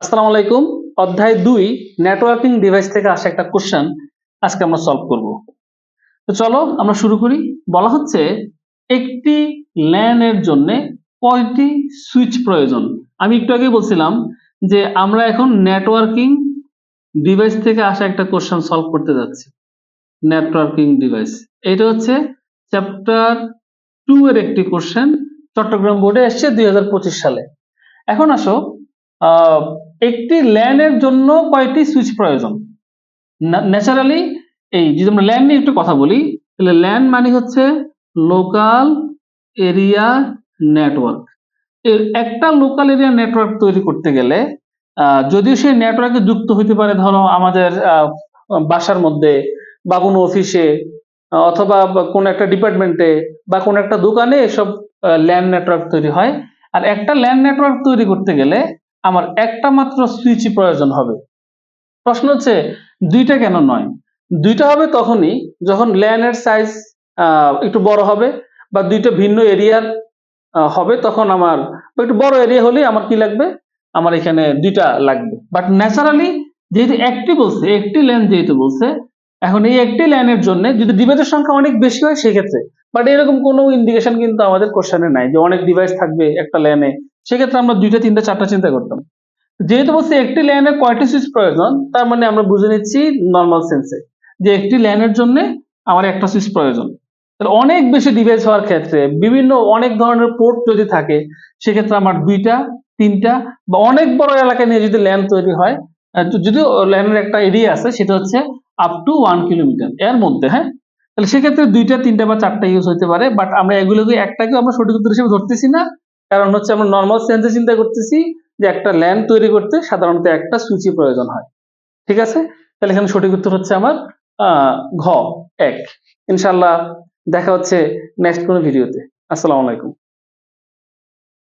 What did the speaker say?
আসসালামু আলাইকুম। অধ্যায় ২ নেটওয়ার্কিং ডিভাইস থেকে আসা একটা কোশ্চেন আজকে আমরা সলভ করব। তো চলো আমরা শুরু করি। বলা হচ্ছে একটি ল্যান এর জন্য কয়টি সুইচ প্রয়োজন? আমি একটু আগে বলছিলাম যে আমরা এখন নেটওয়ার্কিং ডিভাইস থেকে আসা একটা কোশ্চেন সলভ করতে যাচ্ছি। Networking device. এটা হচ্ছে চ্যাপ্টার 2 এর একটি কোশ্চেন, চট্টগ্রাম বোর্ডে এসেছে 2025 সালে। এখন আসো, আহ, একটি ল্যান এর জন্য কয়টি সুইচ প্রয়োজন? ন্যাচারালি এই যদি আমরা ল্যান নিয়ে একটু কথা বলি, তাহলে ল্যান মানে হচ্ছে লোকাল এরিয়া নেটওয়ার্ক। একটা লোকাল এরিয়া নেটওয়ার্ক তৈরি করতে গেলে যদিও সেই নেটওয়ার্কে যুক্ত হইতে পারে, ধরো আমাদের বাসার মধ্যে বা কোনো অফিসে অথবা কোনো একটা ডিপার্টমেন্টে বা কোনো একটা দোকানে এসব ল্যান্ড নেটওয়ার্ক তৈরি হয়। আর একটা ল্যান্ড নেটওয়ার্ক তৈরি করতে গেলে আমার একটা মাত্র সুইচই প্রয়োজন হবে। প্রশ্ন হচ্ছে দুইটা কেন নয়? দুইটা হবে তখনই যখন ল্যান এর সাইজ একটু বড় হবে বা দুইটা ভিন্ন এরিয়ার হবে, তখন আমার একটু বড় এরিয়া হলে আমার কি লাগবে, আমার এখানে দুইটা লাগবে। বাট ন্যাচারালি যেহেতু একটি বলছে, একটি ল্যান যেহেতু বলছে, এখন এই একটি ল্যানের জন্য যদি ডিভাইসের সংখ্যা অনেক বেশি হয় সেক্ষেত্রে, বাট এরকম কোনো ইন্ডিকেশন কিন্তু আমাদের কোশ্চেনে নাই যে অনেক ডিভাইস থাকবে একটা ল্যানে, সেক্ষেত্রে আমরা দুইটা তিনটা চারটা চিন্তা করতাম। যেহেতু বলছে একটি ল্যানে কয়টি সুইচ প্রয়োজন, তার মানে আমরা বুঝে নিচ্ছি নর্মাল সেন্সে যে একটি ল্যানের জন্য আমার একটা সুইচ প্রয়োজন। তাহলে অনেক বেশি ডিভাইস হওয়ার ক্ষেত্রে বিভিন্ন অনেক ধরনের পোর্ট যদি থাকে, সেক্ষেত্রে আমার দুইটা তিনটা বা অনেক বড় এলাকা নিয়ে যদি ল্যান তৈরি হয়, যদিও ল্যানের একটা এরিয়া আছে সেটা হচ্ছে আপ টু 1 কিলোমিটার এর মধ্যে, হ্যাঁ, তাহলে সেক্ষেত্রে দুইটা তিনটা বা চারটা ইউজ হতে পারে। বাট আমরা এগুলোকে একটাকেও আমরা সঠিক উত্তর হিসেবে ধরতেছি না, কারণ হচ্ছে আমরা নর্মাল সেন্সে চিন্তা করতেছি যে একটা ল্যান তৈরি করতে সাধারণত একটা সুইচই প্রয়োজন হয়। ঠিক আছে, তাহলে এখানে সঠিক উত্তর হচ্ছে আমার ঘ 1। ইনশাআল্লাহ দেখা হচ্ছে নেক্সট কোনো ভিডিওতে। আসসালামু আলাইকুম।